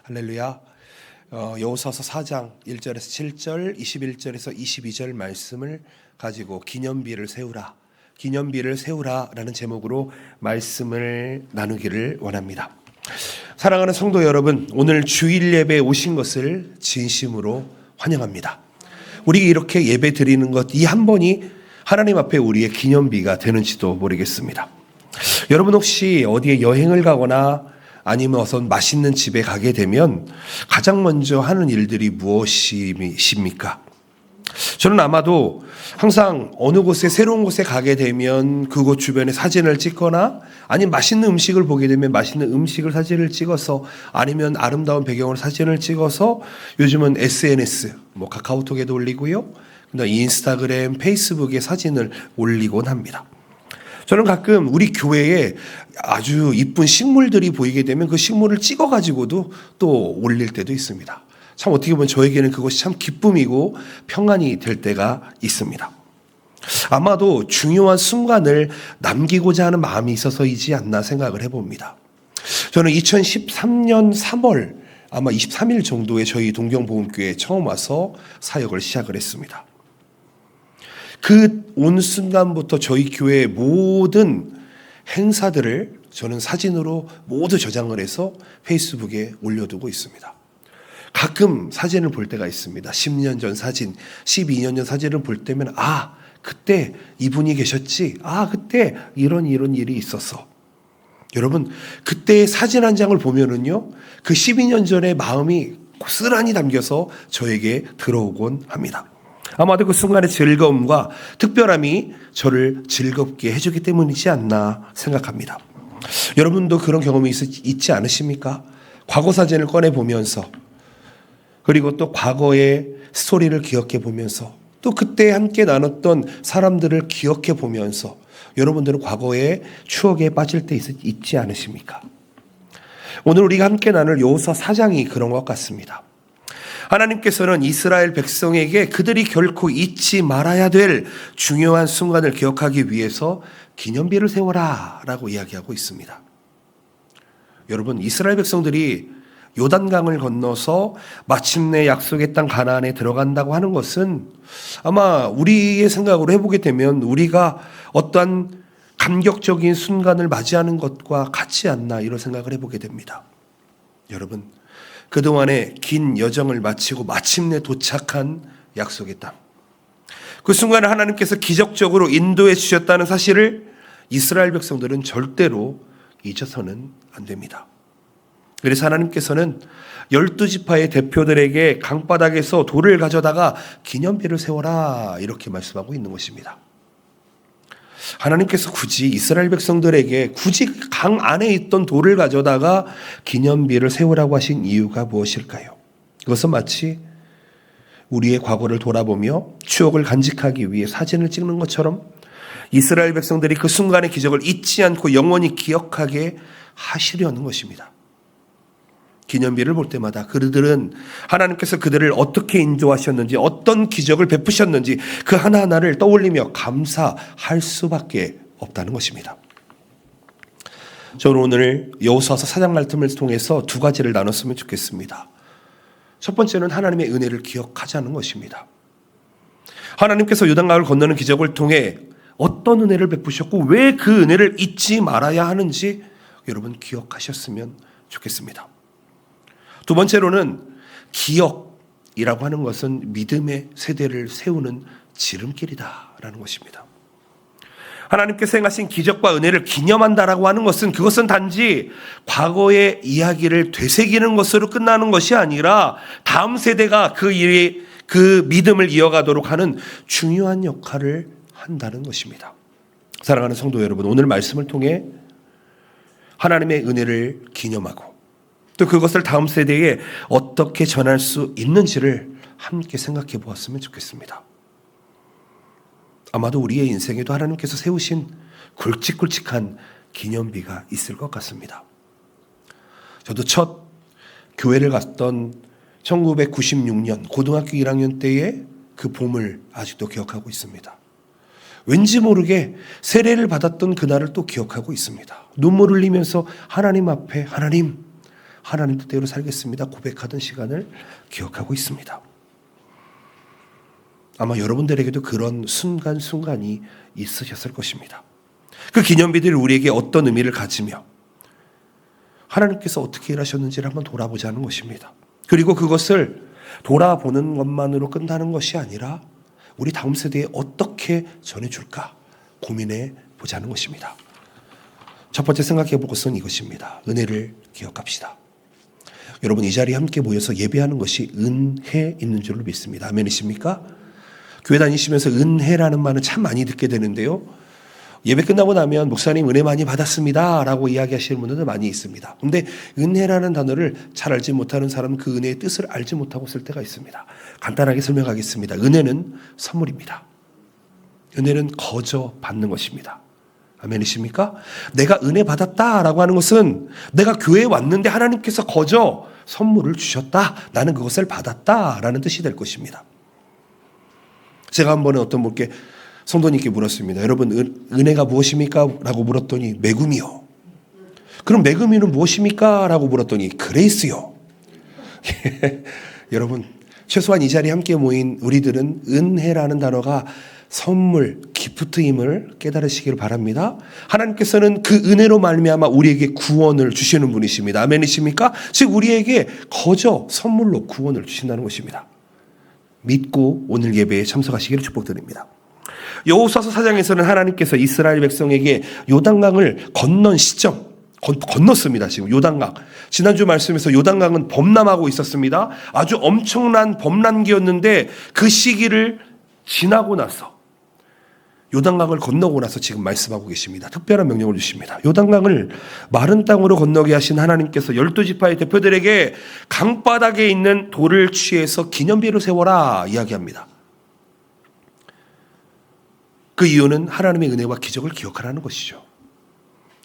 할렐루야. 여호수아서 4장 1절에서 7절, 21절에서 22절 말씀을 가지고 기념비를 세우라 라는 제목으로 말씀을 나누기를 원합니다. 사랑하는 성도 여러분, 오늘 주일 예배에 오신 것을 진심으로 환영합니다. 우리 이렇게 예배 드리는 것 이 한 번이 하나님 앞에 우리의 기념비가 되는지도 모르겠습니다. 여러분 혹시 어디에 여행을 가거나 아니면 어떤 맛있는 집에 가게 되면 가장 먼저 하는 일들이 무엇이십니까? 저는 아마도 항상 어느 곳에 새로운 곳에 가게 되면 그곳 주변에 사진을 찍거나 아니면 맛있는 음식을 보게 되면 맛있는 음식을 사진을 찍어서 아니면 아름다운 배경으로 사진을 찍어서 요즘은 SNS 카카오톡에도 올리고요. 인스타그램, 페이스북에 사진을 올리곤 합니다. 저는 가끔 우리 교회에 아주 이쁜 식물들이 보이게 되면 그 식물을 찍어가지고도 또 올릴 때도 있습니다. 참 어떻게 보면 저에게는 그것이 참 기쁨이고 평안이 될 때가 있습니다. 아마도 중요한 순간을 남기고자 하는 마음이 있어서이지 않나 생각을 해봅니다. 저는 2013년 3월 아마 23일 정도에 저희 동경복음교회에 처음 와서 사역을 시작을 했습니다. 그 온 순간부터 저희 교회의 모든 행사들을 저는 사진으로 모두 저장을 해서 페이스북에 올려두고 있습니다. 가끔 사진을 볼 때가 있습니다. 10년 전 사진, 12년 전 사진을 볼 때면 그때 이분이 계셨지. 그때 이런 일이 있었어. 여러분, 그때 사진 한 장을 보면은요, 그 12년 전의 마음이 고스란히 담겨서 저에게 들어오곤 합니다. 아마도 그 순간의 즐거움과 특별함이 저를 즐겁게 해주기 때문이지 않나 생각합니다. 여러분도 그런 경험이 있지 않으십니까? 과거 사진을 꺼내보면서 그리고 또 과거의 스토리를 기억해 보면서 또 그때 함께 나눴던 사람들을 기억해 보면서 여러분들은 과거의 추억에 빠질 때 있지 않으십니까? 오늘 우리가 함께 나눌 여호수아 4장이 그런 것 같습니다. 하나님께서는 이스라엘 백성에게 그들이 결코 잊지 말아야 될 중요한 순간을 기억하기 위해서 기념비를 세워라 라고 이야기하고 있습니다. 여러분, 이스라엘 백성들이 요단강을 건너서 마침내 약속의 땅 가나안에 들어간다고 하는 것은 아마 우리의 생각으로 해보게 되면 우리가 어떠한 감격적인 순간을 맞이하는 것과 같지 않나 이런 생각을 해보게 됩니다. 여러분, 그동안의 긴 여정을 마치고 마침내 도착한 약속의 땅. 그 순간에 하나님께서 기적적으로 인도해 주셨다는 사실을 이스라엘 백성들은 절대로 잊어서는 안 됩니다. 그래서 하나님께서는 12지파의 대표들에게 강바닥에서 돌을 가져다가 기념비를 세워라 이렇게 말씀하고 있는 것입니다. 하나님께서 굳이 이스라엘 백성들에게 굳이 강 안에 있던 돌을 가져다가 기념비를 세우라고 하신 이유가 무엇일까요? 그것은 마치 우리의 과거를 돌아보며 추억을 간직하기 위해 사진을 찍는 것처럼 이스라엘 백성들이 그 순간의 기적을 잊지 않고 영원히 기억하게 하시려는 것입니다. 기념비를 볼 때마다 그들은 하나님께서 그들을 어떻게 인도하셨는지 어떤 기적을 베푸셨는지 그 하나하나를 떠올리며 감사할 수밖에 없다는 것입니다. 저는 오늘 여호수아서 4장 말씀을 통해서 두 가지를 나눴으면 좋겠습니다. 첫 번째는 하나님의 은혜를 기억하자는 것입니다. 하나님께서 요단강을 건너는 기적을 통해 어떤 은혜를 베푸셨고 왜 그 은혜를 잊지 말아야 하는지 여러분 기억하셨으면 좋겠습니다. 두 번째로는 기억이라고 하는 것은 믿음의 세대를 세우는 지름길이다라는 것입니다. 하나님께서 행하신 기적과 은혜를 기념한다라고 하는 것은 그것은 단지 과거의 이야기를 되새기는 것으로 끝나는 것이 아니라 다음 세대가 그 믿음을 이어가도록 하는 중요한 역할을 한다는 것입니다. 사랑하는 성도 여러분, 오늘 말씀을 통해 하나님의 은혜를 기념하고 또 그것을 다음 세대에 어떻게 전할 수 있는지를 함께 생각해 보았으면 좋겠습니다. 아마도 우리의 인생에도 하나님께서 세우신 굵직굵직한 기념비가 있을 것 같습니다. 저도 첫 교회를 갔던 1996년 고등학교 1학년 때의 그 봄을 아직도 기억하고 있습니다. 왠지 모르게 세례를 받았던 그날을 또 기억하고 있습니다. 눈물을 흘리면서 하나님 앞에 하나님 뜻대로 살겠습니다 고백하던 시간을 기억하고 있습니다. 아마 여러분들에게도 그런 순간순간이 있으셨을 것입니다. 그 기념비들이 우리에게 어떤 의미를 가지며 하나님께서 어떻게 일하셨는지를 한번 돌아보자는 것입니다. 그리고 그것을 돌아보는 것만으로 끝나는 것이 아니라 우리 다음 세대에 어떻게 전해줄까 고민해 보자는 것입니다. 첫 번째 생각해 볼 것은 이것입니다. 은혜를 기억합시다. 여러분 이 자리에 함께 모여서 예배하는 것이 은혜 있는 줄로 믿습니다. 아멘이십니까? 교회 다니시면서 은혜라는 말은 참 많이 듣게 되는데요. 예배 끝나고 나면 목사님 은혜 많이 받았습니다 라고 이야기하시는 분들도 많이 있습니다. 그런데 은혜라는 단어를 잘 알지 못하는 사람은 그 은혜의 뜻을 알지 못하고 쓸 때가 있습니다. 간단하게 설명하겠습니다. 은혜는 선물입니다. 은혜는 거저 받는 것입니다. 아멘이십니까? 내가 은혜 받았다라고 하는 것은 내가 교회에 왔는데 하나님께서 거저 선물을 주셨다. 나는 그것을 받았다라는 뜻이 될 것입니다. 제가 한 번에 어떤 분께 성도님께 물었습니다. 여러분 은혜가 무엇입니까? 라고 물었더니 매금이요. 그럼 매금이는 무엇입니까? 라고 물었더니 그레이스요. 여러분 최소한 이 자리에 함께 모인 우리들은 은혜라는 단어가 선물, 기프트임을 깨달으시기를 바랍니다. 하나님께서는 그 은혜로 말미암아 우리에게 구원을 주시는 분이십니다. 아멘이십니까? 즉 우리에게 거저 선물로 구원을 주신다는 것입니다. 믿고 오늘 예배에 참석하시기를 축복드립니다. 여호수아서 4장에서는 하나님께서 이스라엘 백성에게 요단강을 건넌 시점, 건넜습니다. 지금 요단강. 지난주 말씀에서 요단강은 범람하고 있었습니다. 아주 엄청난 범람기였는데 그 시기를 지나고 나서 요단강을 건너고 나서 지금 말씀하고 계십니다. 특별한 명령을 주십니다. 요단강을 마른 땅으로 건너게 하신 하나님께서 12지파의 대표들에게 강바닥에 있는 돌을 취해서 기념비를 세워라 이야기합니다. 그 이유는 하나님의 은혜와 기적을 기억하라는 것이죠.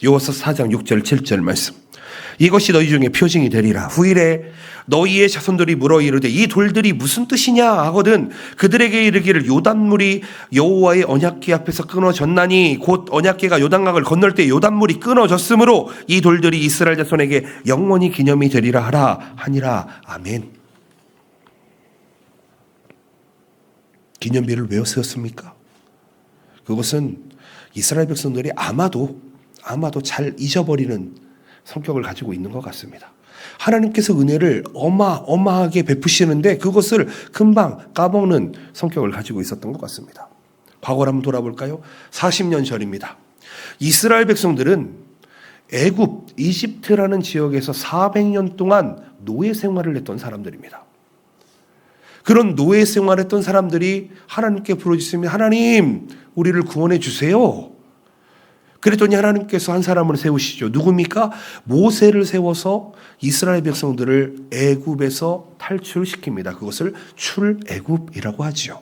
여호수아서 4장 6절 7절 말씀. 이것이 너희 중에 표징이 되리라. 후일에 너희의 자손들이 물어 이르되 이 돌들이 무슨 뜻이냐 하거든 그들에게 이르기를 요단물이 여호와의 언약궤 앞에서 끊어졌나니 곧 언약궤가 요단강을 건널 때 요단물이 끊어졌으므로 이 돌들이 이스라엘 자손에게 영원히 기념이 되리라 하라 하니라. 아멘. 기념비를 왜 세웠습니까? 그것은 이스라엘 백성들이 아마도 잘 잊어버리는 성격을 가지고 있는 것 같습니다. 하나님께서 은혜를 어마어마하게 베푸시는데 그것을 금방 까먹는 성격을 가지고 있었던 것 같습니다. 과거를 한번 돌아볼까요? 40년 전입니다. 이스라엘 백성들은 애굽, 이집트라는 지역에서 400년 동안 노예 생활을 했던 사람들입니다. 그런 노예 생활했던 사람들이 하나님께 부르짖으면 하나님 우리를 구원해 주세요. 그랬더니 하나님께서 한 사람을 세우시죠. 누굽니까? 모세를 세워서 이스라엘 백성들을 애굽에서 탈출시킵니다. 그것을 출애굽이라고 하죠.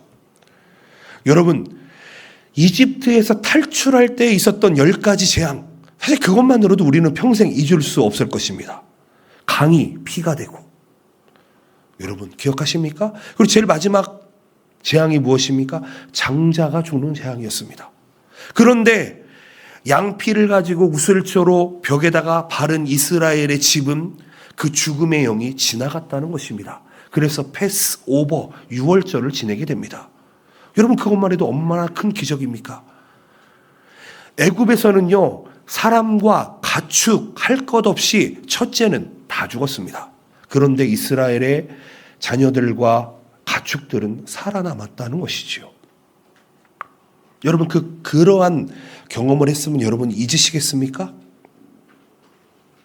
여러분 이집트에서 탈출할 때 있었던 10가지 재앙 사실 그것만으로도 우리는 평생 잊을 수 없을 것입니다. 강이 피가 되고 여러분 기억하십니까? 그리고 제일 마지막 재앙이 무엇입니까? 장자가 죽는 재앙이었습니다. 그런데 양피를 가지고 우슬초로 벽에다가 바른 이스라엘의 집은 그 죽음의 영이 지나갔다는 것입니다. 그래서 패스오버 6월절을 지내게 됩니다. 여러분 그것만 해도 얼마나 큰 기적입니까? 애굽에서는요 사람과 가축 할 것 없이 첫째는 다 죽었습니다. 그런데 이스라엘의 자녀들과 가축들은 살아남았다는 것이지요. 여러분 그러한 경험을 했으면 여러분 잊으시겠습니까?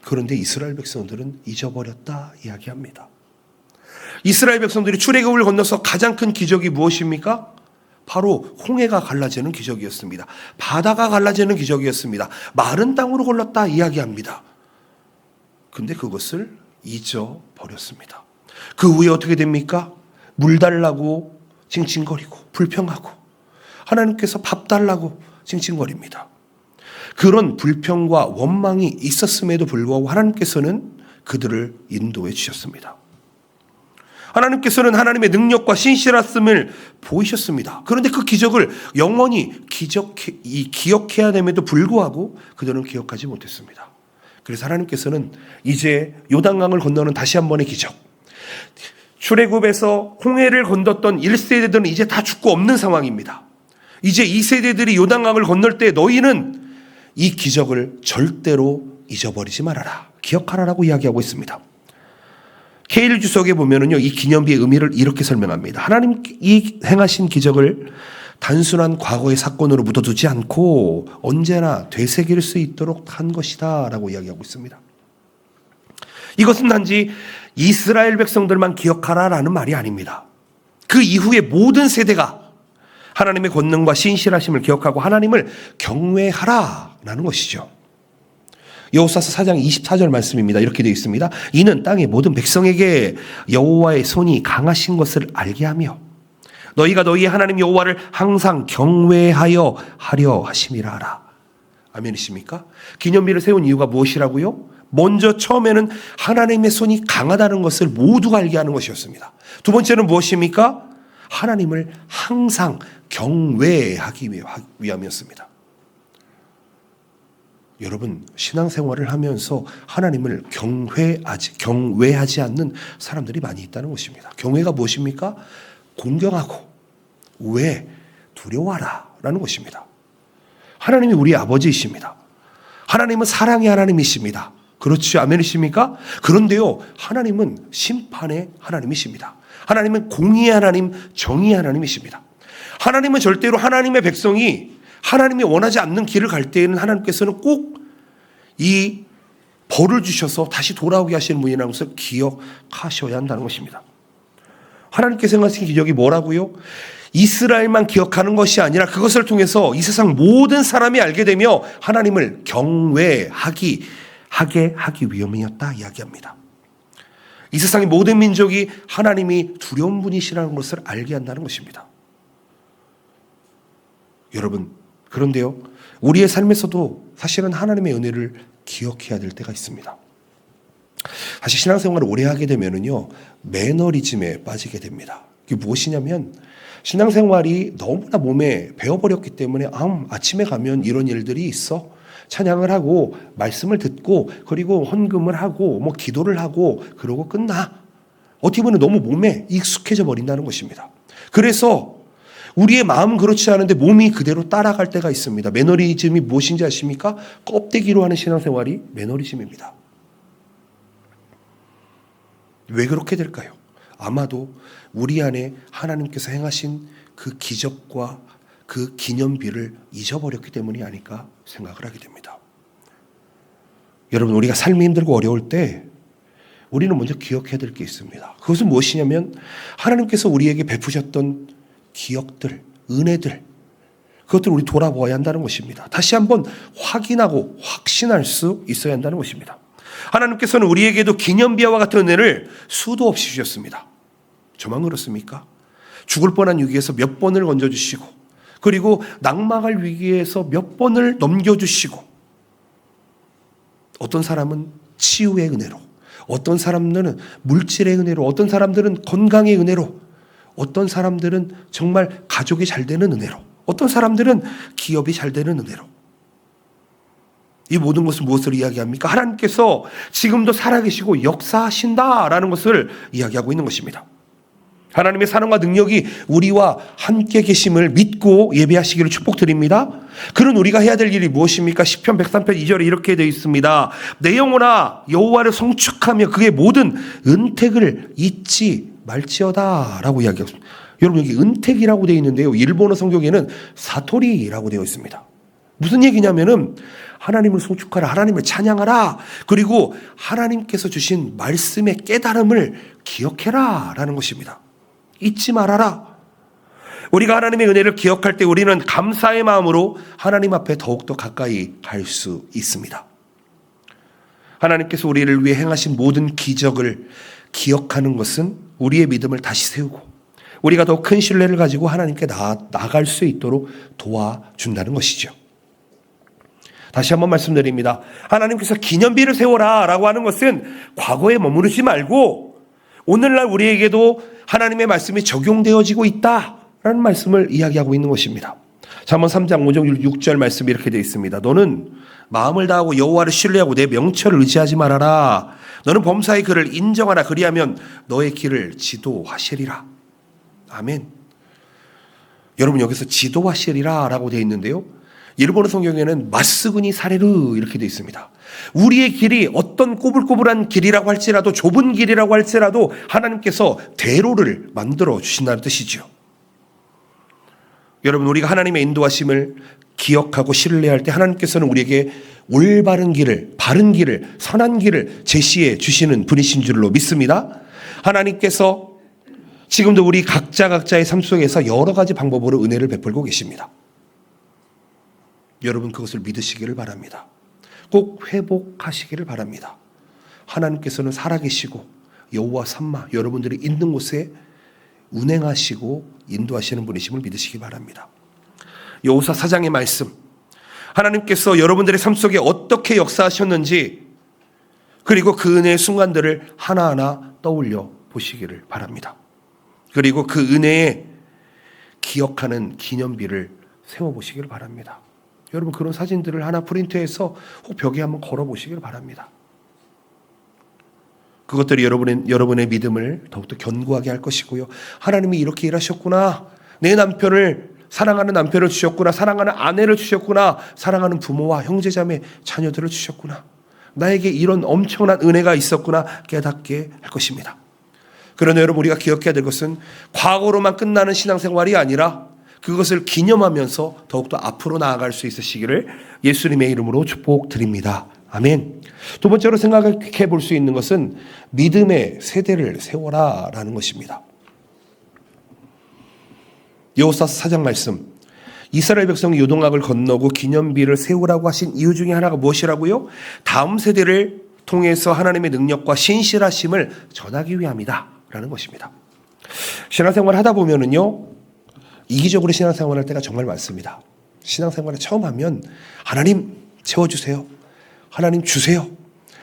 그런데 이스라엘 백성들은 잊어버렸다 이야기합니다. 이스라엘 백성들이 출애굽을 건너서 가장 큰 기적이 무엇입니까? 바로 홍해가 갈라지는 기적이었습니다. 바다가 갈라지는 기적이었습니다. 마른 땅으로 걸렀다 이야기합니다. 근데 그것을 잊어버렸습니다. 그 후에 어떻게 됩니까? 물 달라고 징징거리고 불평하고 하나님께서 밥 달라고 징징거립니다. 그런 불평과 원망이 있었음에도 불구하고 하나님께서는 그들을 인도해 주셨습니다. 하나님께서는 하나님의 능력과 신실하심을 보이셨습니다. 그런데 그 기적을 영원히 기억해야 됨에도 불구하고 그들은 기억하지 못했습니다. 그래서 하나님께서는 이제 요단강을 건너는 다시 한 번의 기적, 출애굽에서 홍해를 건넜던 1세대들은 이제 다 죽고 없는 상황입니다. 이제 2세대들이 요단강을 건널 때 너희는 이 기적을 절대로 잊어버리지 말아라, 기억하라라고 이야기하고 있습니다. 케일 주석에 보면은요, 이 기념비의 의미를 이렇게 설명합니다. 하나님이 행하신 기적을 단순한 과거의 사건으로 묻어두지 않고 언제나 되새길 수 있도록 한 것이다 라고 이야기하고 있습니다. 이것은 단지 이스라엘 백성들만 기억하라라는 말이 아닙니다. 그 이후의 모든 세대가 하나님의 권능과 신실하심을 기억하고 하나님을 경외하라라는 것이죠. 여호수아서 4장 24절 말씀입니다. 이렇게 되어 있습니다. 이는 땅의 모든 백성에게 여호와의 손이 강하신 것을 알게 하며 너희가 너희의 하나님 여호와를 항상 경외하여 하려 하심이라 하라. 아멘이십니까? 기념비를 세운 이유가 무엇이라고요? 먼저 처음에는 하나님의 손이 강하다는 것을 모두가 알게 하는 것이었습니다. 두 번째는 무엇입니까? 하나님을 항상 경외하기 위함이었습니다. 여러분, 신앙생활을 하면서 하나님을 경외하지 않는 사람들이 많이 있다는 것입니다. 경외가 무엇입니까? 공경하고, 왜? 두려워하라 라는 것입니다. 하나님이 우리 아버지이십니다. 하나님은 사랑의 하나님이십니다. 그렇죠? 아멘이십니까? 그런데요, 하나님은 심판의 하나님이십니다. 하나님은 공의의 하나님, 정의의 하나님이십니다. 하나님은 절대로 하나님의 백성이 하나님이 원하지 않는 길을 갈 때에는 하나님께서는 꼭 이 벌을 주셔서 다시 돌아오게 하시는 분이라는 것을 기억하셔야 한다는 것입니다. 하나님께서 행하신 기적이 뭐라고요? 이스라엘만 기억하는 것이 아니라 그것을 통해서 이 세상 모든 사람이 알게 되며 하나님을 경외하게 하기 위함이었다 이야기합니다. 이 세상의 모든 민족이 하나님이 두려운 분이시라는 것을 알게 한다는 것입니다. 여러분, 그런데요, 우리의 삶에서도 사실은 하나님의 은혜를 기억해야 될 때가 있습니다. 사실 신앙생활을 오래 하게 되면은요, 매너리즘에 빠지게 됩니다. 이게 무엇이냐면 신앙생활이 너무나 몸에 배어버렸기 때문에 아침에 가면 이런 일들이 있어, 찬양을 하고 말씀을 듣고 그리고 헌금을 하고 뭐 기도를 하고 그러고 끝나. 어떻게 보면 너무 몸에 익숙해져 버린다는 것입니다. 그래서 우리의 마음은 그렇지 않은데 몸이 그대로 따라갈 때가 있습니다. 매너리즘이 무엇인지 아십니까? 껍데기로 하는 신앙생활이 매너리즘입니다. 왜 그렇게 될까요? 아마도 우리 안에 하나님께서 행하신 그 기적과 그 기념비를 잊어버렸기 때문이 아닐까 생각을 하게 됩니다. 여러분, 우리가 삶이 힘들고 어려울 때 우리는 먼저 기억해야 될 게 있습니다. 그것은 무엇이냐면 하나님께서 우리에게 베푸셨던 기억들, 은혜들, 그것들을 우리 돌아보아야 한다는 것입니다. 다시 한번 확인하고 확신할 수 있어야 한다는 것입니다. 하나님께서는 우리에게도 기념비와 같은 은혜를 수도 없이 주셨습니다. 저만 그렇습니까? 죽을 뻔한 위기에서 몇 번을 건져주시고, 그리고 낙망할 위기에서 몇 번을 넘겨주시고, 어떤 사람은 치유의 은혜로, 어떤 사람들은 물질의 은혜로, 어떤 사람들은 건강의 은혜로, 어떤 사람들은 정말 가족이 잘 되는 은혜로, 어떤 사람들은 기업이 잘 되는 은혜로. 이 모든 것은 무엇을 이야기합니까? 하나님께서 지금도 살아계시고 역사하신다라는 것을 이야기하고 있는 것입니다. 하나님의 사랑과 능력이 우리와 함께 계심을 믿고 예배하시기를 축복드립니다. 그런 우리가 해야 될 일이 무엇입니까? 시편 103편 2절에 이렇게 되어 있습니다. 내 영혼아 여호와를 송축하며 그의 모든 은택을 잊지 말지어다 라고 이야기하고 있습니다. 여러분, 여기 은택이라고 되어 있는데요, 일본어 성경에는 사토리라고 되어 있습니다. 무슨 얘기냐면은 하나님을 송축하라, 하나님을 찬양하라, 그리고 하나님께서 주신 말씀의 깨달음을 기억해라 라는 것입니다. 잊지 말아라. 우리가 하나님의 은혜를 기억할 때 우리는 감사의 마음으로 하나님 앞에 더욱더 가까이 갈 수 있습니다. 하나님께서 우리를 위해 행하신 모든 기적을 기억하는 것은 우리의 믿음을 다시 세우고 우리가 더 큰 신뢰를 가지고 하나님께 나아갈 수 있도록 도와준다는 것이죠. 다시 한번 말씀드립니다. 하나님께서 기념비를 세워라 라고 하는 것은 과거에 머무르지 말고 오늘날 우리에게도 하나님의 말씀이 적용되어지고 있다라는 말씀을 이야기하고 있는 것입니다. 잠언 3장 5절 6절 말씀이 이렇게 되어 있습니다. 너는 마음을 다하고 여호와를 신뢰하고 내 명철을 의지하지 말아라. 너는 범사의 그를 인정하라. 그리하면 너의 길을 지도하시리라. 아멘. 여러분, 여기서 지도하시리라 라고 되어 있는데요, 일본어 성경에는 마스구니 사레르 이렇게 되어 있습니다. 우리의 길이 어떤 꼬불꼬불한 길이라고 할지라도, 좁은 길이라고 할지라도 하나님께서 대로를 만들어 주신다는 뜻이죠. 여러분, 우리가 하나님의 인도하심을 기억하고 신뢰할 때 하나님께서는 우리에게 올바른 길을, 바른 길을, 선한 길을 제시해 주시는 분이신 줄로 믿습니다. 하나님께서 지금도 우리 각자의 삶 속에서 여러 가지 방법으로 은혜를 베풀고 계십니다. 여러분, 그것을 믿으시기를 바랍니다. 꼭 회복하시기를 바랍니다. 하나님께서는 살아계시고 여호와 삼마, 여러분들이 있는 곳에 운행하시고 인도하시는 분이심을 믿으시기 바랍니다. 여호수아 4장의 말씀, 하나님께서 여러분들의 삶 속에 어떻게 역사하셨는지, 그리고 그 은혜의 순간들을 하나하나 떠올려 보시기를 바랍니다. 그리고 그 은혜에 기억하는 기념비를 세워보시기를 바랍니다. 여러분, 그런 사진들을 하나 프린트해서 혹 벽에 한번 걸어보시기를 바랍니다. 그것들이 여러분의 믿음을 더욱더 견고하게 할 것이고요, 하나님이 이렇게 일하셨구나, 내 남편을, 사랑하는 남편을 주셨구나, 사랑하는 아내를 주셨구나, 사랑하는 부모와 형제자매 자녀들을 주셨구나, 나에게 이런 엄청난 은혜가 있었구나 깨닫게 할 것입니다. 그러나 여러분, 우리가 기억해야 될 것은 과거로만 끝나는 신앙생활이 아니라 그것을 기념하면서 더욱더 앞으로 나아갈 수 있으시기를 예수님의 이름으로 축복드립니다. 아멘. 두 번째로 생각해 볼 수 있는 것은 믿음의 세대를 세워라 라는 것입니다. 여호수아 4장 말씀, 이스라엘 백성이 요동강을 건너고 기념비를 세우라고 하신 이유 중에 하나가 무엇이라고요? 다음 세대를 통해서 하나님의 능력과 신실하심을 전하기 위함이다 라는 것입니다. 신앙생활을 하다 보면은요, 이기적으로 신앙생활을 할 때가 정말 많습니다. 신앙생활을 처음 하면 하나님 채워주세요, 하나님 주세요,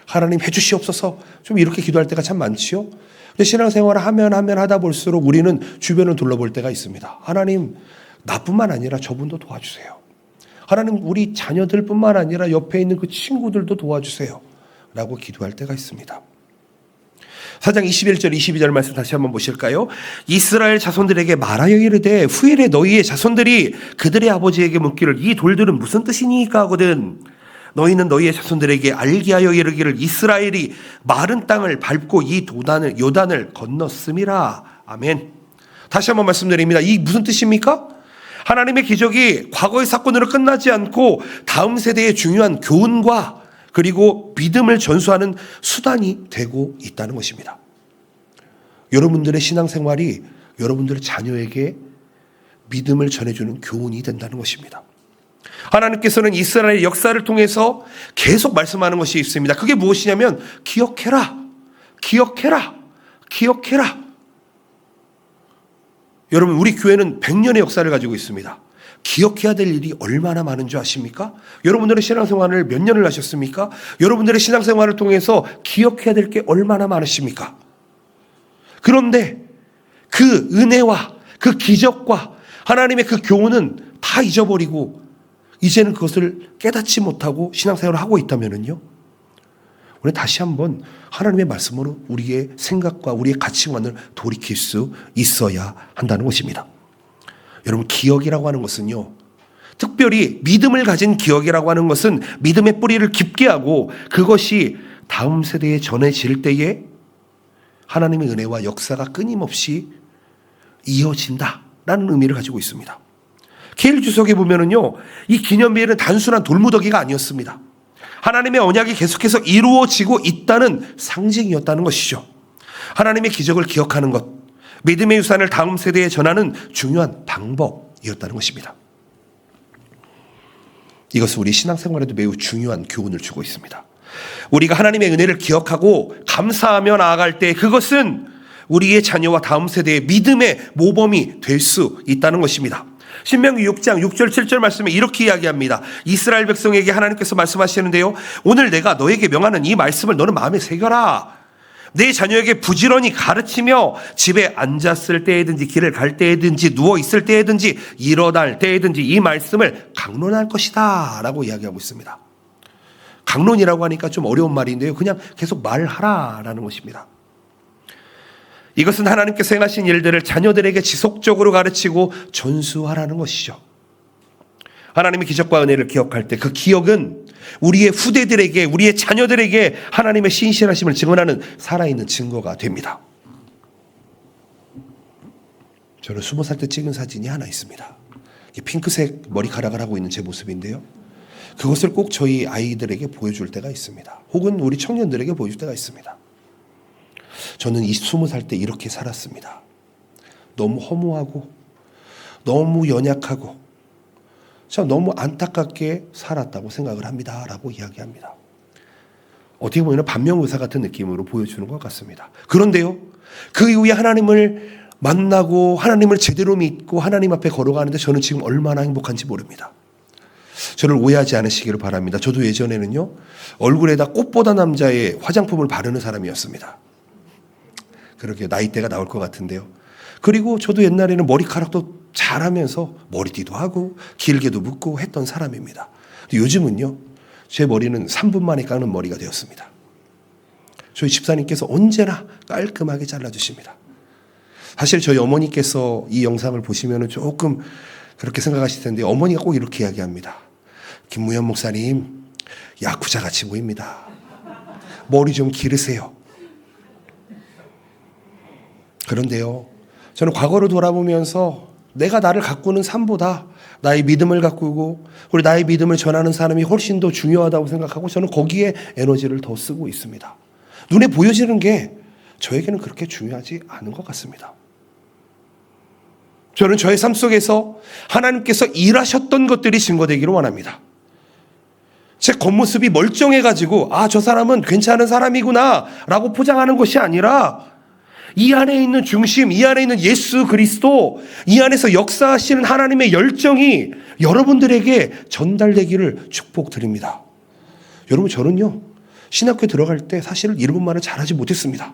하나님 해주시옵소서, 좀 이렇게 기도할 때가 참 많지요. 근데 신앙생활을 하면 하다 볼수록 우리는 주변을 둘러볼 때가 있습니다. 하나님, 나뿐만 아니라 저분도 도와주세요. 하나님, 우리 자녀들뿐만 아니라 옆에 있는 그 친구들도 도와주세요 라고 기도할 때가 있습니다. 4장 21절 22절 말씀 다시 한번 보실까요? 이스라엘 자손들에게 말하여 이르되 후일에 너희의 자손들이 그들의 아버지에게 묻기를 이 돌들은 무슨 뜻이니까 하거든 너희는 너희의 자손들에게 알게 하여 이르기를 이스라엘이 마른 땅을 밟고 이 요단을 건넜음이라. 아멘. 다시 한번 말씀드립니다. 이 무슨 뜻입니까? 하나님의 기적이 과거의 사건으로 끝나지 않고 다음 세대의 중요한 교훈과 그리고 믿음을 전수하는 수단이 되고 있다는 것입니다. 여러분들의 신앙생활이 여러분들의 자녀에게 믿음을 전해주는 교훈이 된다는 것입니다. 하나님께서는 이스라엘의 역사를 통해서 계속 말씀하는 것이 있습니다. 그게 무엇이냐면 기억해라, 기억해라, 기억해라. 여러분, 우리 교회는 100년의 역사를 가지고 있습니다. 기억해야 될 일이 얼마나 많은 줄 아십니까? 여러분들의 신앙생활을 몇 년을 하셨습니까? 여러분들의 신앙생활을 통해서 기억해야 될 게 얼마나 많으십니까? 그런데 그 은혜와 그 기적과 하나님의 그 교훈은 다 잊어버리고 이제는 그것을 깨닫지 못하고 신앙생활을 하고 있다면요, 우리 다시 한번 하나님의 말씀으로 우리의 생각과 우리의 가치관을 돌이킬 수 있어야 한다는 것입니다. 여러분, 기억이라고 하는 것은요, 특별히 믿음을 가진 기억이라고 하는 것은 믿음의 뿌리를 깊게 하고 그것이 다음 세대에 전해질 때에 하나님의 은혜와 역사가 끊임없이 이어진다라는 의미를 가지고 있습니다. 케일 주석에 보면은요, 이 기념비는 단순한 돌무더기가 아니었습니다. 하나님의 언약이 계속해서 이루어지고 있다는 상징이었다는 것이죠. 하나님의 기적을 기억하는 것, 믿음의 유산을 다음 세대에 전하는 중요한 방법이었다는 것입니다. 이것은 우리 신앙생활에도 매우 중요한 교훈을 주고 있습니다. 우리가 하나님의 은혜를 기억하고 감사하며 나아갈 때 그것은 우리의 자녀와 다음 세대의 믿음의 모범이 될 수 있다는 것입니다. 신명기 6장 6절 7절 말씀에 이렇게 이야기합니다. 이스라엘 백성에게 하나님께서 말씀하시는데요, 오늘 내가 너에게 명하는 이 말씀을 너는 마음에 새겨라. 내 자녀에게 부지런히 가르치며 집에 앉았을 때에든지 길을 갈 때에든지 누워 있을 때에든지 일어날 때에든지 이 말씀을 강론할 것이다 라고 이야기하고 있습니다. 강론이라고 하니까 좀 어려운 말인데요. 그냥 계속 말하라라는 것입니다. 이것은 하나님께서 행하신 일들을 자녀들에게 지속적으로 가르치고 전수하라는 것이죠. 하나님의 기적과 은혜를 기억할 때 그 기억은 우리의 후대들에게, 우리의 자녀들에게 하나님의 신실하심을 증언하는 살아있는 증거가 됩니다. 저는 20살 때 찍은 사진이 하나 있습니다. 핑크색 머리카락을 하고 있는 제 모습인데요. 그것을 꼭 저희 아이들에게 보여줄 때가 있습니다. 혹은 우리 청년들에게 보여줄 때가 있습니다. 저는 20살 때 이렇게 살았습니다. 너무 허무하고 너무 연약하고 참 너무 안타깝게 살았다고 생각을 합니다 라고 이야기합니다. 어떻게 보면 반면교사 같은 느낌으로 보여주는 것 같습니다. 그런데요, 그 이후에 하나님을 만나고 하나님을 제대로 믿고 하나님 앞에 걸어가는데 저는 지금 얼마나 행복한지 모릅니다. 저를 오해하지 않으시기를 바랍니다. 저도 예전에는요, 얼굴에다 꽃보다 남자의 화장품을 바르는 사람이었습니다. 그렇게 나이대가 나올 것 같은데요. 그리고 저도 옛날에는 머리카락도 잘하면서 머리띠도 하고 길게도 묶고 했던 사람입니다. 요즘은요, 제 머리는 3분 만에 깎는 머리가 되었습니다. 저희 집사님께서 언제나 깔끔하게 잘라주십니다. 사실 저희 어머니께서 이 영상을 보시면 조금 그렇게 생각하실 텐데 어머니가 꼭 이렇게 이야기합니다. 김무현 목사님, 야쿠자 같이 보입니다. 머리 좀 기르세요. 그런데요, 저는 과거를 돌아보면서 내가 나를 가꾸는 삶보다 나의 믿음을 가꾸고 그리고 나의 믿음을 전하는 사람이 훨씬 더 중요하다고 생각하고 저는 거기에 에너지를 더 쓰고 있습니다. 눈에 보여지는 게 저에게는 그렇게 중요하지 않은 것 같습니다. 저는 저의 삶 속에서 하나님께서 일하셨던 것들이 증거되기를 원합니다. 제 겉모습이 멀쩡해가지고 저 사람은 괜찮은 사람이구나 라고 포장하는 것이 아니라 이 안에 있는 중심, 이 안에 있는 예수 그리스도, 이 안에서 역사하시는 하나님의 열정이 여러분들에게 전달되기를 축복드립니다. 여러분, 저는요, 신학교에 들어갈 때 사실 일본말을 잘하지 못했습니다.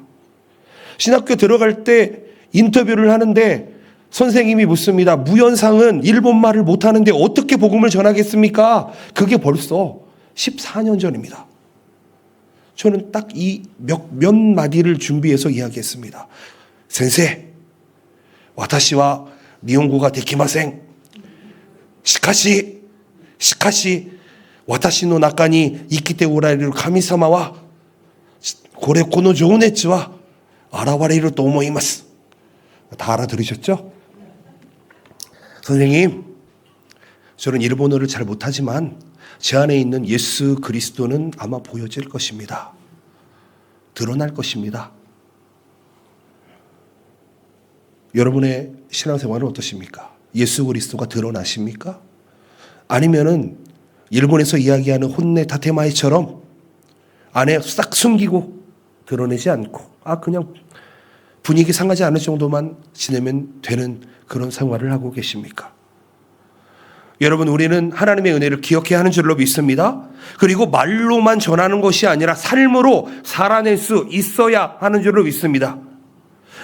신학교에 들어갈 때 인터뷰를 하는데 선생님이 묻습니다. 무연상은 일본말을 못하는데 어떻게 복음을 전하겠습니까? 그게 벌써 14년 전입니다. 저는 딱 이 몇 마디를 준비해서 이야기했습니다. 센세, 와타시와 니혼고가 데키마센. 시카시, 와타시の中に生きておられる神様はこの情熱は現れると思います. 다 알아들으셨죠? 선생님, 저는 일본어를 잘 못하지만 제 안에 있는 예수 그리스도는 아마 보여질 것입니다. 드러날 것입니다. 여러분의 신앙생활은 어떠십니까? 예수 그리스도가 드러나십니까? 아니면은 일본에서 이야기하는 혼내 타테마이처럼 안에 싹 숨기고 드러내지 않고 그냥 분위기 상하지 않을 정도만 지내면 되는 그런 생활을 하고 계십니까? 여러분, 우리는 하나님의 은혜를 기억해야 하는 줄로 믿습니다. 그리고 말로만 전하는 것이 아니라 삶으로 살아낼 수 있어야 하는 줄로 믿습니다.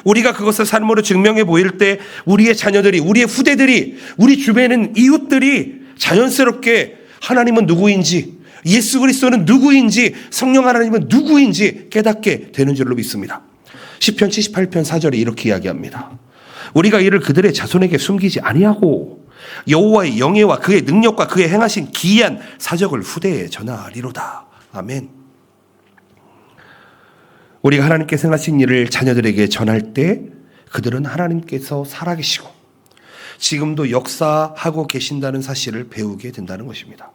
우리가 그것을 삶으로 증명해 보일 때 우리의 자녀들이, 우리의 후대들이, 우리 주변에 있는 이웃들이 자연스럽게 하나님은 누구인지, 예수 그리스도는 누구인지, 성령 하나님은 누구인지 깨닫게 되는 줄로 믿습니다. 시편 78편 4절에 이렇게 이야기합니다. 우리가 이를 그들의 자손에게 숨기지 아니하고 여호와의 영예와 그의 능력과 그의 행하신 기이한 사적을 후대에 전하리로다. 아멘. 우리가 하나님께서 행하신 일을 자녀들에게 전할 때 그들은 하나님께서 살아계시고 지금도 역사하고 계신다는 사실을 배우게 된다는 것입니다.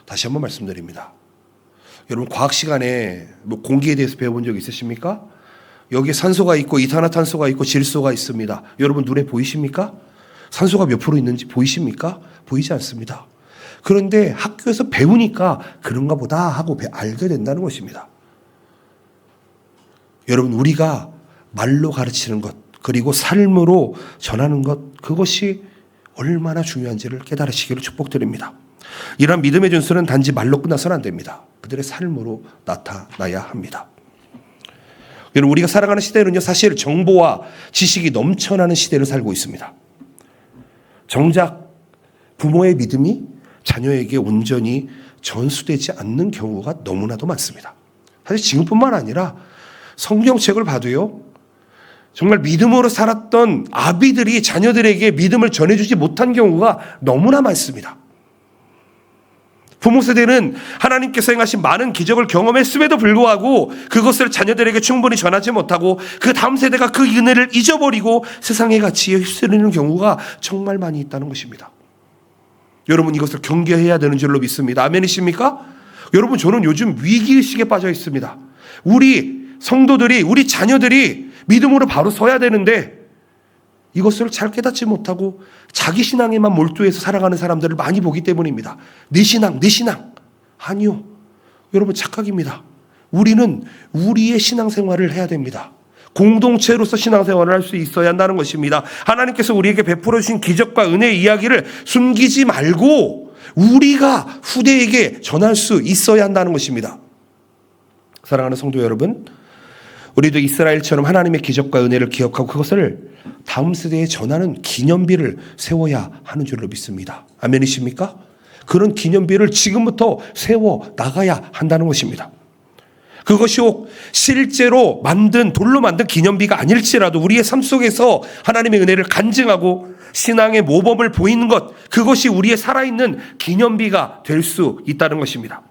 다시 한번 말씀드립니다. 여러분, 과학 시간에 공기에 대해서 배워본 적 있으십니까? 여기에 산소가 있고 이산화탄소가 있고 질소가 있습니다. 여러분, 눈에 보이십니까? 산소가 몇 프로 있는지 보이십니까? 보이지 않습니다. 그런데 학교에서 배우니까 그런가 보다 하고 알게 된다는 것입니다. 여러분, 우리가 말로 가르치는 것, 그리고 삶으로 전하는 것, 그것이 얼마나 중요한지를 깨달으시기를 축복드립니다. 이러한 믿음의 준수는 단지 말로 끝나서는 안 됩니다. 그들의 삶으로 나타나야 합니다. 여러분, 우리가 살아가는 시대는요, 사실 정보와 지식이 넘쳐나는 시대를 살고 있습니다. 정작 부모의 믿음이 자녀에게 온전히 전수되지 않는 경우가 너무나도 많습니다. 사실 지금뿐만 아니라 성경책을 봐도요, 정말 믿음으로 살았던 아비들이 자녀들에게 믿음을 전해주지 못한 경우가 너무나 많습니다. 부모 세대는 하나님께서 행하신 많은 기적을 경험했음에도 불구하고 그것을 자녀들에게 충분히 전하지 못하고 그 다음 세대가 그 은혜를 잊어버리고 세상의 가치에 휩쓸리는 경우가 정말 많이 있다는 것입니다. 여러분, 이것을 경계해야 되는 줄로 믿습니다. 아멘이십니까? 여러분, 저는 요즘 위기의식에 빠져 있습니다. 우리 성도들이, 우리 자녀들이 믿음으로 바로 서야 되는데 이것을 잘 깨닫지 못하고 자기 신앙에만 몰두해서 살아가는 사람들을 많이 보기 때문입니다. 내 신앙. 아니요. 여러분, 착각입니다. 우리는 우리의 신앙생활을 해야 됩니다. 공동체로서 신앙생활을 할 수 있어야 한다는 것입니다. 하나님께서 우리에게 베풀어 주신 기적과 은혜의 이야기를 숨기지 말고 우리가 후대에게 전할 수 있어야 한다는 것입니다. 사랑하는 성도 여러분, 우리도 이스라엘처럼 하나님의 기적과 은혜를 기억하고 그것을 다음 세대에 전하는 기념비를 세워야 하는 줄로 믿습니다. 아멘이십니까? 그런 기념비를 지금부터 세워 나가야 한다는 것입니다. 그것이 혹 실제로 돌로 만든 기념비가 아닐지라도 우리의 삶 속에서 하나님의 은혜를 간증하고 신앙의 모범을 보이는 것, 그것이 우리의 살아있는 기념비가 될 수 있다는 것입니다.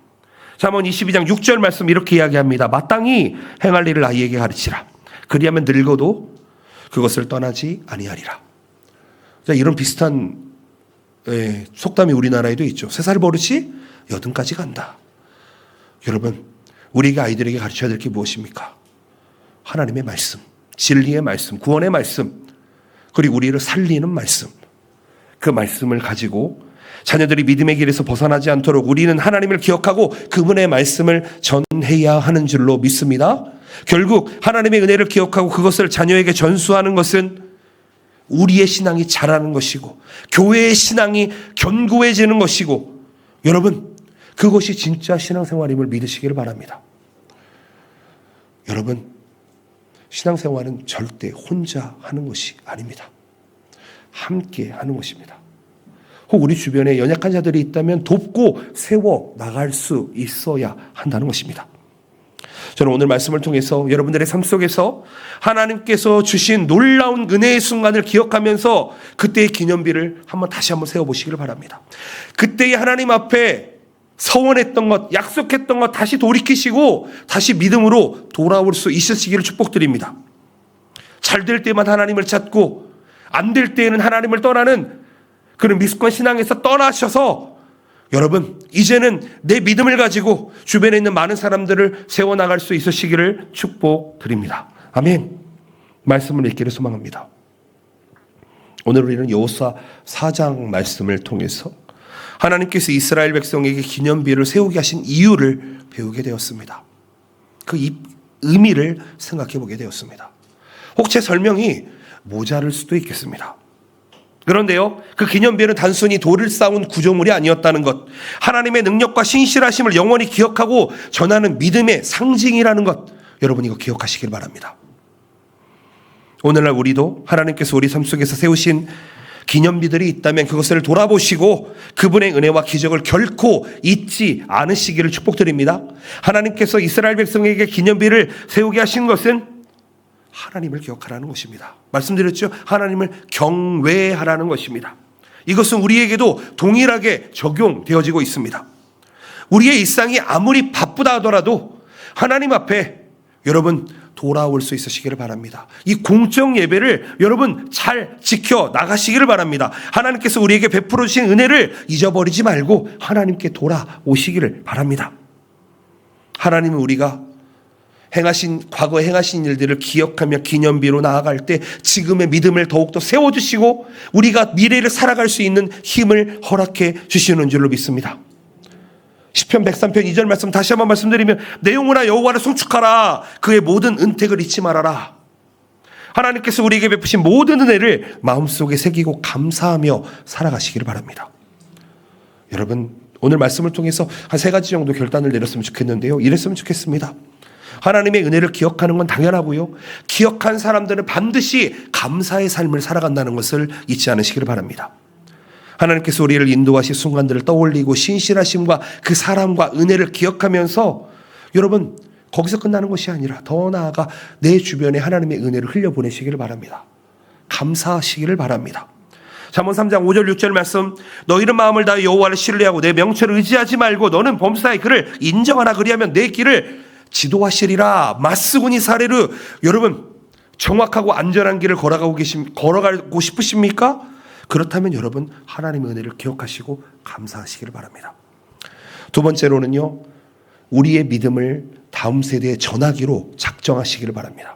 잠언 22장 6절 말씀 이렇게 이야기합니다. 마땅히 행할 일을 아이에게 가르치라. 그리하면 늙어도 그것을 떠나지 아니하리라. 자, 이런 비슷한 속담이 우리나라에도 있죠. 3살 버릇이 80까지 간다. 여러분, 우리가 아이들에게 가르쳐야 될 게 무엇입니까? 하나님의 말씀, 진리의 말씀, 구원의 말씀, 그리고 우리를 살리는 말씀. 그 말씀을 가지고 자녀들이 믿음의 길에서 벗어나지 않도록 우리는 하나님을 기억하고 그분의 말씀을 전해야 하는 줄로 믿습니다. 결국 하나님의 은혜를 기억하고 그것을 자녀에게 전수하는 것은 우리의 신앙이 자라는 것이고 교회의 신앙이 견고해지는 것이고, 여러분, 그것이 진짜 신앙생활임을 믿으시기를 바랍니다. 여러분, 신앙생활은 절대 혼자 하는 것이 아닙니다. 함께 하는 것입니다. 혹 우리 주변에 연약한 자들이 있다면 돕고 세워 나갈 수 있어야 한다는 것입니다. 저는 오늘 말씀을 통해서 여러분들의 삶 속에서 하나님께서 주신 놀라운 은혜의 순간을 기억하면서 그때의 기념비를 다시 한번 세워보시기를 바랍니다. 그때의 하나님 앞에 서원했던 것, 약속했던 것 다시 돌이키시고 다시 믿음으로 돌아올 수 있으시기를 축복드립니다. 잘 될 때만 하나님을 찾고 안 될 때에는 하나님을 떠나는 그런 미숙한 신앙에서 떠나셔서 여러분, 이제는 내 믿음을 가지고 주변에 있는 많은 사람들을 세워나갈 수 있으시기를 축복드립니다. 아멘. 말씀을 읽기를 소망합니다. 오늘 우리는 여호수아 4장 말씀을 통해서 하나님께서 이스라엘 백성에게 기념비를 세우게 하신 이유를 배우게 되었습니다. 그 의미를 생각해 보게 되었습니다. 혹 제 설명이 모자랄 수도 있겠습니다. 그런데요, 그 기념비는 단순히 돌을 쌓은 구조물이 아니었다는 것, 하나님의 능력과 신실하심을 영원히 기억하고 전하는 믿음의 상징이라는 것, 여러분 이거 기억하시길 바랍니다. 오늘날 우리도 하나님께서 우리 삶 속에서 세우신 기념비들이 있다면 그것을 돌아보시고 그분의 은혜와 기적을 결코 잊지 않으시기를 축복드립니다. 하나님께서 이스라엘 백성에게 기념비를 세우게 하신 것은 하나님을 기억하라는 것입니다. 말씀드렸죠? 하나님을 경외하라는 것입니다. 이것은 우리에게도 동일하게 적용되어지고 있습니다. 우리의 일상이 아무리 바쁘다 하더라도 하나님 앞에 여러분 돌아올 수 있으시기를 바랍니다. 이 공적 예배를 여러분 잘 지켜 나가시기를 바랍니다. 하나님께서 우리에게 베풀어 주신 은혜를 잊어버리지 말고 하나님께 돌아오시기를 바랍니다. 하나님은 우리가 과거에 행하신 일들을 기억하며 기념비로 나아갈 때 지금의 믿음을 더욱더 세워주시고 우리가 미래를 살아갈 수 있는 힘을 허락해 주시는 줄로 믿습니다. 시편 103편 2절 말씀 다시 한번 말씀드리면, 내 영혼아 여호와를 송축하라. 그의 모든 은택을 잊지 말아라. 하나님께서 우리에게 베푸신 모든 은혜를 마음속에 새기고 감사하며 살아가시기를 바랍니다. 여러분, 오늘 말씀을 통해서 한 3가지 정도 결단을 내렸으면 좋겠는데요. 이랬으면 좋겠습니다. 하나님의 은혜를 기억하는 건 당연하고요. 기억한 사람들은 반드시 감사의 삶을 살아간다는 것을 잊지 않으시기를 바랍니다. 하나님께서 우리를 인도하실 순간들을 떠올리고 신실하심과 그 사랑과 은혜를 기억하면서 여러분 거기서 끝나는 것이 아니라 더 나아가 내 주변에 하나님의 은혜를 흘려보내시기를 바랍니다. 감사하시기를 바랍니다. 잠언 3장 5절 6절 말씀, 너희는 마음을 다해 여호와를 신뢰하고 내 명철을 의지하지 말고 너는 범사에 그를 인정하라. 그리하면 내 길을 지도하시리라. 마스구니 사레르. 여러분 정확하고 안전한 길을 걸어가고 싶으십니까? 그렇다면 여러분 하나님의 은혜를 기억하시고 감사하시기를 바랍니다. 두 번째로는요, 우리의 믿음을 다음 세대에 전하기로 작정하시기를 바랍니다.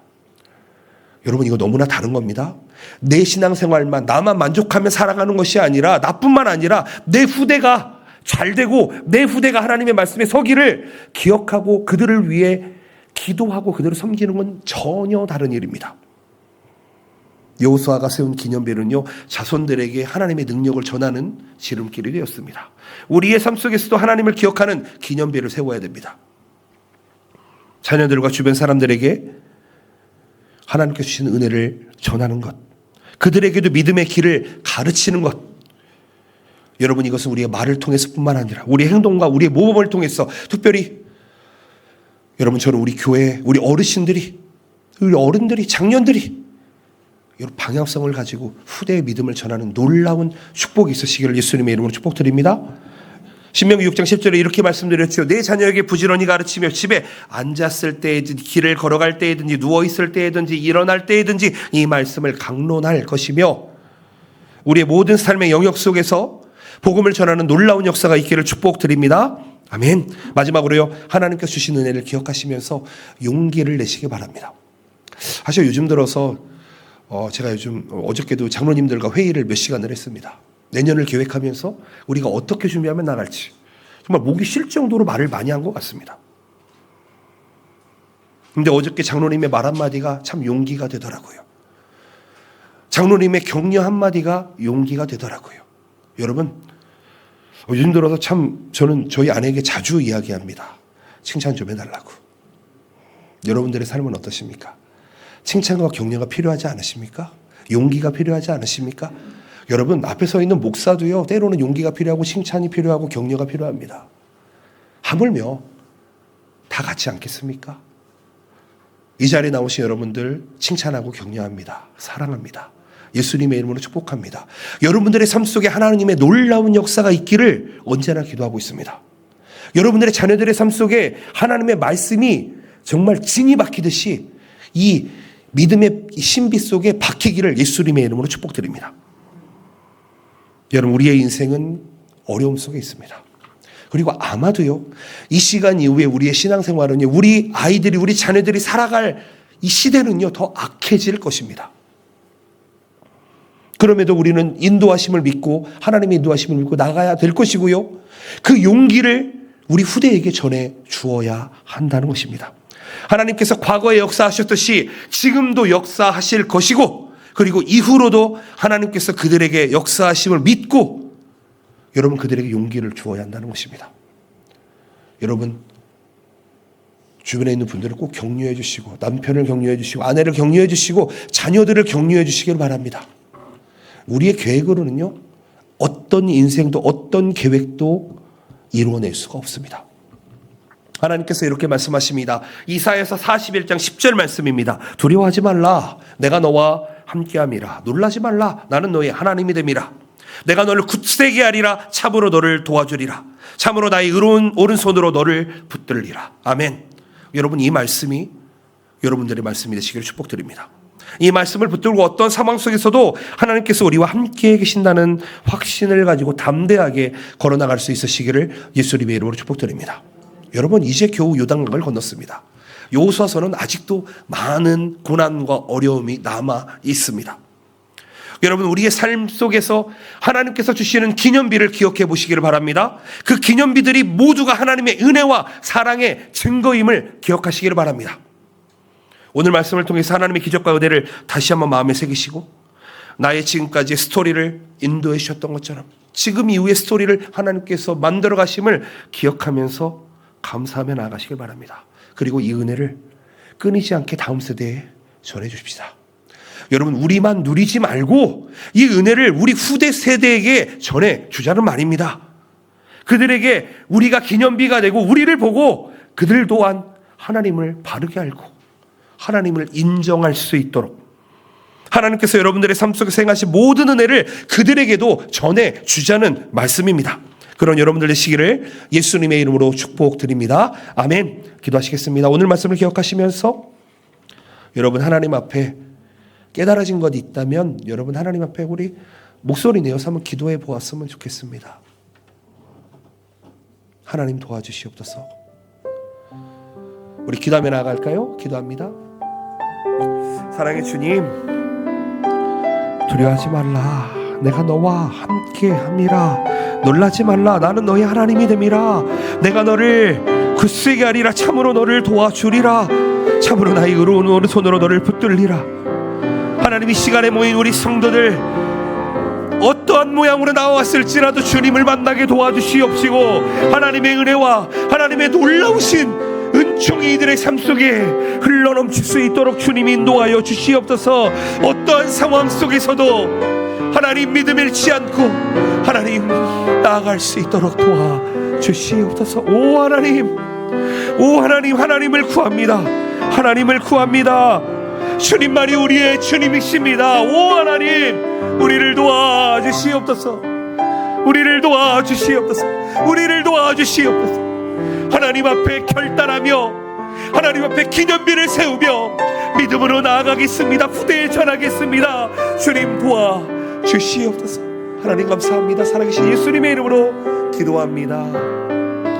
여러분 이거 너무나 다른 겁니다. 내 신앙생활만 나만 만족하며 살아가는 것이 아니라, 나뿐만 아니라 내 후대가 잘 되고 내 후대가 하나님의 말씀에 서기를 기억하고 그들을 위해 기도하고 그들을 섬기는 건 전혀 다른 일입니다. 여호수아가 세운 기념비는요, 자손들에게 하나님의 능력을 전하는 지름길이 되었습니다. 우리의 삶 속에서도 하나님을 기억하는 기념비를 세워야 됩니다. 자녀들과 주변 사람들에게 하나님께서 주신 은혜를 전하는 것, 그들에게도 믿음의 길을 가르치는 것. 여러분 이것은 우리의 말을 통해서뿐만 아니라 우리의 행동과 우리의 모범을 통해서, 특별히 여러분 저는 우리 교회, 우리 어르신들이, 우리 어른들이, 장년들이 여러분 방향성을 가지고 후대의 믿음을 전하는 놀라운 축복이 있으시기를 예수님의 이름으로 축복드립니다. 신명기 6장 10절에 이렇게 말씀드렸죠. 내 자녀에게 부지런히 가르치며 집에 앉았을 때든지 길을 걸어갈 때든지 누워있을 때든지 일어날 때든지 이 말씀을 강론할 것이며, 우리의 모든 삶의 영역 속에서 복음을 전하는 놀라운 역사가 있기를 축복드립니다. 아멘. 마지막으로요, 하나님께서 주신 은혜를 기억하시면서 용기를 내시기 바랍니다. 사실 요즘 들어서 제가 요즘 어저께도 장로님들과 회의를 몇 시간을 했습니다. 내년을 계획하면서 우리가 어떻게 준비하면 나갈지 정말 목이 쉴 정도로 말을 많이 한 것 같습니다. 그런데 어저께 장로님의 말 한마디가 참 용기가 되더라고요. 장로님의 격려 한마디가 용기가 되더라고요. 여러분 요즘 들어서 참 저는 저희 아내에게 자주 이야기합니다. 칭찬 좀 해달라고. 여러분들의 삶은 어떠십니까? 칭찬과 격려가 필요하지 않으십니까? 용기가 필요하지 않으십니까? 여러분 앞에 서 있는 목사도요, 때로는 용기가 필요하고 칭찬이 필요하고 격려가 필요합니다. 하물며 다 같지 않겠습니까? 이 자리에 나오신 여러분들 칭찬하고 격려합니다. 사랑합니다. 예수님의 이름으로 축복합니다. 여러분들의 삶 속에 하나님의 놀라운 역사가 있기를 언제나 기도하고 있습니다. 여러분들의 자녀들의 삶 속에 하나님의 말씀이 정말 진이 박히듯이 이 믿음의 신비 속에 박히기를 예수님의 이름으로 축복드립니다. 여러분 우리의 인생은 어려움 속에 있습니다. 그리고 아마도요, 이 시간 이후에 우리의 신앙생활은요, 우리 아이들이, 우리 자녀들이 살아갈 이 시대는요 더 악해질 것입니다. 그럼에도 우리는 인도하심을 믿고 하나님의 인도하심을 믿고 나가야 될 것이고요, 그 용기를 우리 후대에게 전해 주어야 한다는 것입니다. 하나님께서 과거에 역사하셨듯이 지금도 역사하실 것이고, 그리고 이후로도 하나님께서 그들에게 역사하심을 믿고 여러분 그들에게 용기를 주어야 한다는 것입니다. 여러분 주변에 있는 분들을 꼭 격려해 주시고, 남편을 격려해 주시고, 아내를 격려해 주시고, 자녀들을 격려해 주시길 바랍니다. 우리의 계획으로는요, 어떤 인생도 어떤 계획도 이루어낼 수가 없습니다. 하나님께서 이렇게 말씀하십니다. 이사야서 41장 10절 말씀입니다. 두려워하지 말라. 내가 너와 함께함이라. 놀라지 말라. 나는 너의 하나님이 됨이라. 내가 너를 굳세게 하리라. 참으로 너를 도와주리라. 참으로 나의 의로운 오른손으로 너를 붙들리라. 아멘. 여러분 이 말씀이 여러분들의 말씀이 되시기를 축복드립니다. 이 말씀을 붙들고 어떤 상황 속에서도 하나님께서 우리와 함께 계신다는 확신을 가지고 담대하게 걸어나갈 수 있으시기를 예수님의 이름으로 축복드립니다. 여러분 이제 겨우 요단강을 건넜습니다. 여호수아서는 아직도 많은 고난과 어려움이 남아 있습니다. 여러분 우리의 삶 속에서 하나님께서 주시는 기념비를 기억해 보시기를 바랍니다. 그 기념비들이 모두가 하나님의 은혜와 사랑의 증거임을 기억하시기를 바랍니다. 오늘 말씀을 통해서 하나님의 기적과 은혜를 다시 한번 마음에 새기시고, 나의 지금까지의 스토리를 인도해 주셨던 것처럼 지금 이후의 스토리를 하나님께서 만들어 가심을 기억하면서 감사하며 나아가시길 바랍니다. 그리고 이 은혜를 끊이지 않게 다음 세대에 전해 주십시다. 여러분, 우리만 누리지 말고 이 은혜를 우리 후대 세대에게 전해 주자는 말입니다. 그들에게 우리가 기념비가 되고 우리를 보고 그들 또한 하나님을 바르게 알고 하나님을 인정할 수 있도록 하나님께서 여러분들의 삶 속에서 행하신 모든 은혜를 그들에게도 전해 주자는 말씀입니다. 그런 여러분들 되시기를 예수님의 이름으로 축복드립니다. 아멘. 기도하시겠습니다. 오늘 말씀을 기억하시면서 여러분 하나님 앞에 깨달아진 것 있다면 여러분 하나님 앞에 우리 목소리 내어서 한번 기도해 보았으면 좋겠습니다. 하나님 도와주시옵소서. 우리 기도하며 나아갈까요? 기도합니다. 사랑의 주님, 두려워하지 말라. 내가 너와 함께 함이라. 놀라지 말라. 나는 너의 하나님이 됨이라. 내가 너를 굳세게 하리라. 참으로 너를 도와주리라. 참으로 나의 의로운 오른손으로 너를 붙들리라. 하나님, 이 시간에 모인 우리 성도들 어떠한 모양으로 나왔을지라도 주님을 만나게 도와주시옵시고 하나님의 은혜와 하나님의 놀라우신 은총이 이들의 삶 속에 흘러넘칠 수 있도록 주님 인도하여 주시옵소서. 어떠한 상황 속에서도 하나님 믿음 잃지 않고 하나님 나아갈 수 있도록 도와주시옵소서. 오 하나님, 오 하나님, 하나님을 구합니다. 하나님을 구합니다. 주님만이 우리의 주님이십니다. 오 하나님, 우리를 도와주시옵소서. 우리를 도와주시옵소서. 우리를 도와주시옵소서. 하나님 앞에 결단하며 하나님 앞에 기념비를 세우며 믿음으로 나아가겠습니다. 후대에 전하겠습니다. 주님 도와주시옵소서. 하나님 감사합니다. 살아계신 예수님의 이름으로 기도합니다.